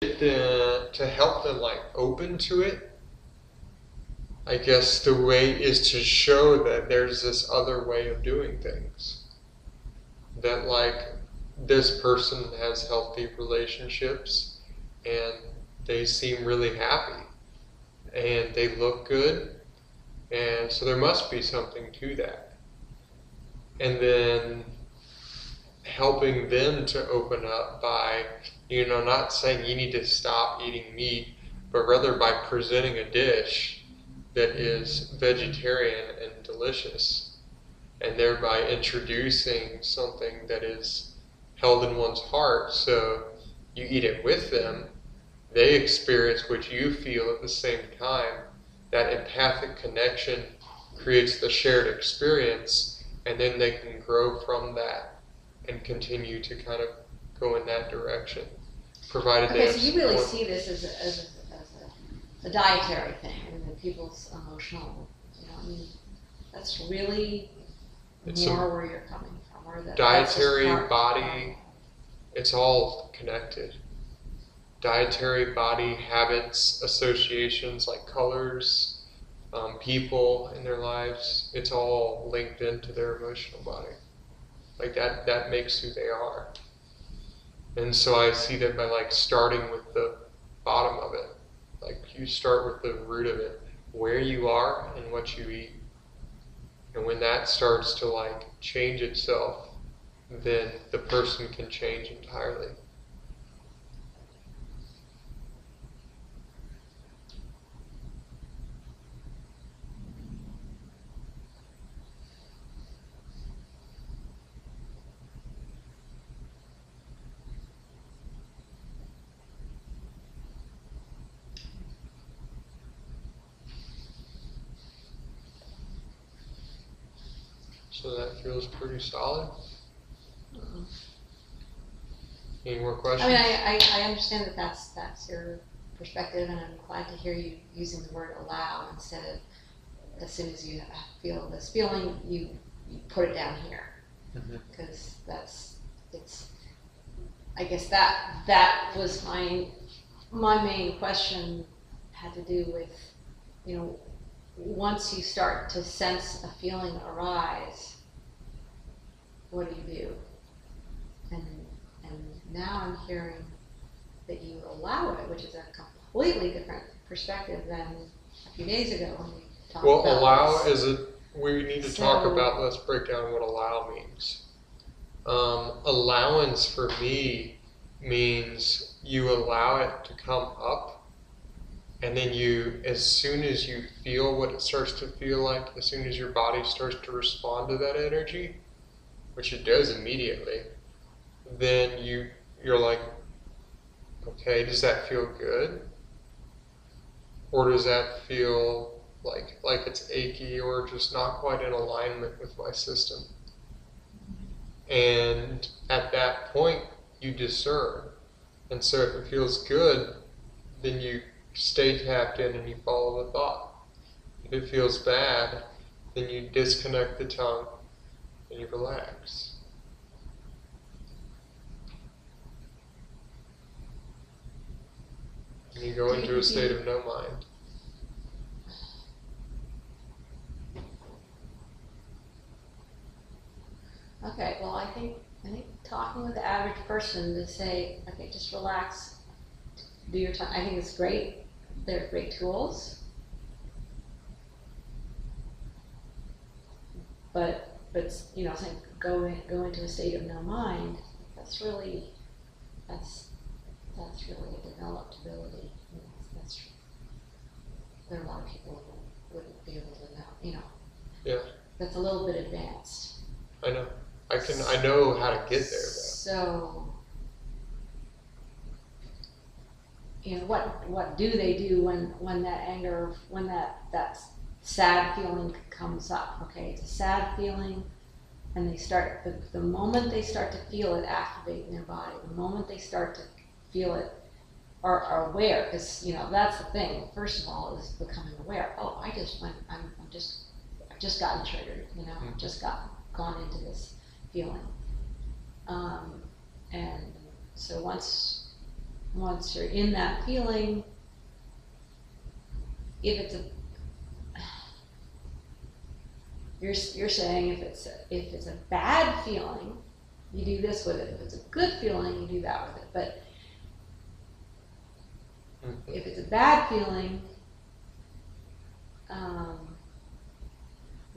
To help them like open to it, I guess the way is to show that there's this other way of doing things. That like this person has healthy relationships and they seem really happy and they look good, and so there must be something to that. And then helping them to open up by, not saying you need to stop eating meat, but rather by presenting a dish that is vegetarian and delicious, and thereby introducing something that is held in one's heart. So you eat it with them, they experience what you feel at the same time. That empathic connection creates the shared experience, and then they can grow from that and continue to kind of go in that direction, provided okay, so you really see this as a dietary thing, and people's emotional, I mean, that's really more where you're coming from, or that dietary, body, it's all connected. Dietary, body, habits, associations like colors, people in their lives, it's all linked into their emotional body. Like that makes who they are. And so I see that by like starting with the bottom of it. Like you start with the root of it, where you are and what you eat. And when that starts to like change itself, then the person can change entirely. So that feels pretty solid. Any more questions? I mean, I understand that that's your perspective, and I'm glad to hear you using the word allow instead of as soon as you feel this feeling, you put it down here, because I guess that was my main question, had to do with, once you start to sense a feeling arise, what do you do? And now I'm hearing that you allow it, which is a completely different perspective than a few days ago when we talked about this. Allow we need to talk about, let's break down what allow means. Allowance for me means you allow it to come up, and then as soon as you feel what it starts to feel like, as soon as your body starts to respond to that energy, which it does immediately, then you're like, okay, does that feel good? Or does that feel like it's achy or just not quite in alignment with my system? And at that point, you discern. And so if it feels good, then you stay tapped in and you follow the thought. If it feels bad, then you disconnect the tongue and you relax. And you go into a state of no mind. Okay, well, I think talking with the average person to say, okay, just relax, do your time, I think it's great. They're great tools. But saying go into a state of no mind, that's really a developed ability. There are a lot of people who wouldn't be able to know. Yeah. That's a little bit advanced. I know. I know how to get there, though. So, what do they do when that anger, when that sad feeling comes up? Okay, it's a sad feeling, and they start, the moment they start to feel it activate in their body, the moment they start to feel it, are aware, because that's the thing. First of all, is becoming aware. Oh, I've just gotten triggered. I've just gone into this feeling, and so once Once you're in that feeling, if it's a, you're saying if it's a bad feeling, you do this with it. If it's a good feeling, you do that with it. But if it's a bad feeling,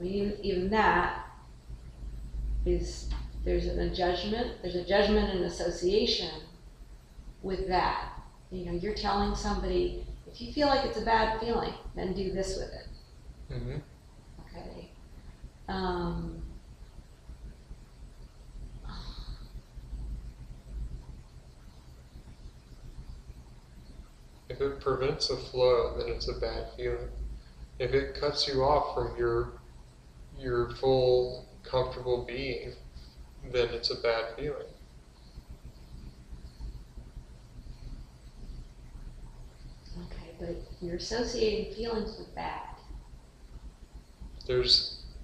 even that is, there's a judgment and association with that. You know, you're telling somebody, if you feel like it's a bad feeling, then do this with it. Mm-hmm. Okay. If it prevents a flow, then it's a bad feeling. If it cuts you off from your full comfortable being, then it's a bad feeling. Okay, but you're associating feelings with bad.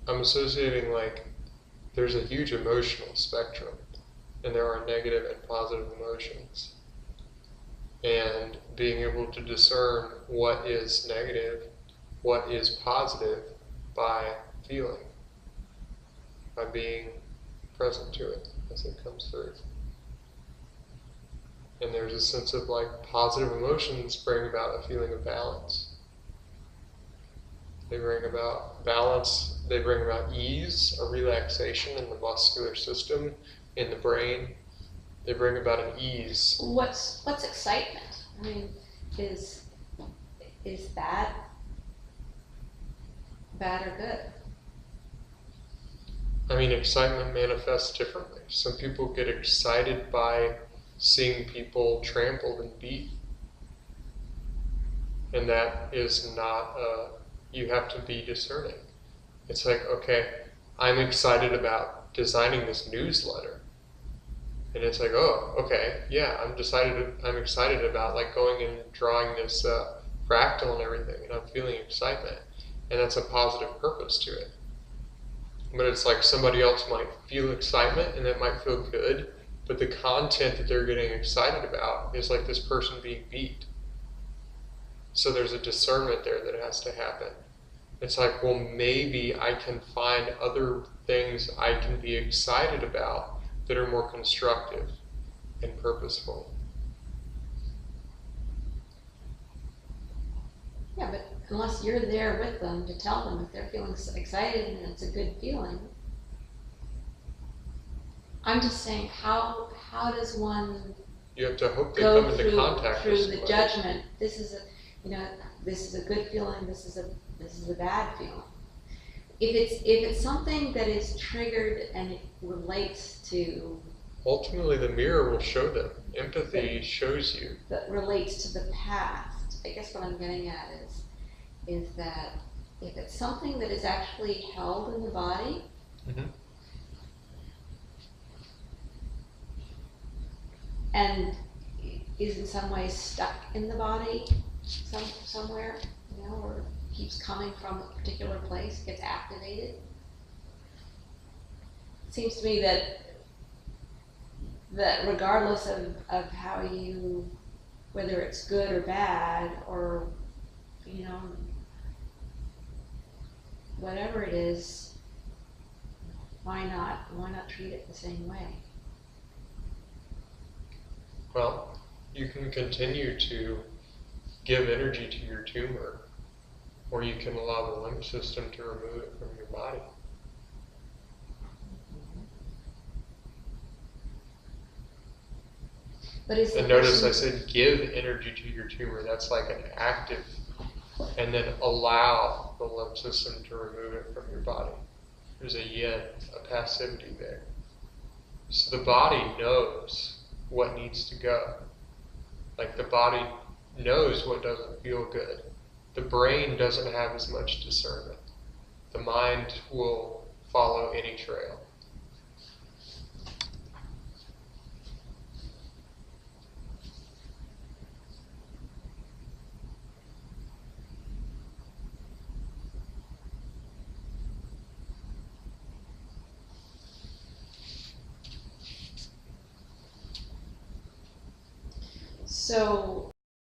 I'm associating, like, there's a huge emotional spectrum, and there are negative and positive emotions. And being able to discern what is negative, what is positive, by feeling, by being present to it as it comes through. And there's a sense of, like, positive emotions bring about a feeling of balance. They bring about balance, they bring about ease, a relaxation in the muscular system, in the brain. They bring about an ease. What's excitement? I mean, is bad or good? I mean, excitement manifests differently. Some people get excited by seeing people trampled and beat. And that is not you have to be discerning. It's like, okay, I'm excited about designing this newsletter. And it's like, oh, okay, yeah, I'm excited about, like, going and drawing this fractal and everything, and I'm feeling excitement. And that's a positive purpose to it. But it's like somebody else might feel excitement and it might feel good, but the content that they're getting excited about is like this person being beat. So there's a discernment there that has to happen. It's like, well, maybe I can find other things I can be excited about that are more constructive and purposeful. Yeah, but unless you're there with them to tell them if they're feeling excited and it's a good feeling. I'm just saying, how does one You have to hope they go come into contact through with the somebody. judgment? This is a good feeling. This is a bad feeling. If it's something that is triggered and it relates to, Ultimately, the mirror will show them. Empathy shows you. that relates to the past. I guess what I'm getting at is that if it's something that is actually held in the body, Mm-hmm. and is in some way stuck in the body somewhere, or keeps coming from a particular place, gets activated. It seems to me that regardless of how whether it's good or bad, or whatever it is, why not treat it the same way? Well, you can continue to give energy to your tumor, or you can allow the lymph system to remove it from your body. But and notice I said give energy to your tumor. That's like an active, and then allow the lymph system to remove it from your body. There's a yin, a passivity there. So the body knows what needs to go. Like, the body knows what doesn't feel good. The brain doesn't have as much discernment. The mind will follow any trail. So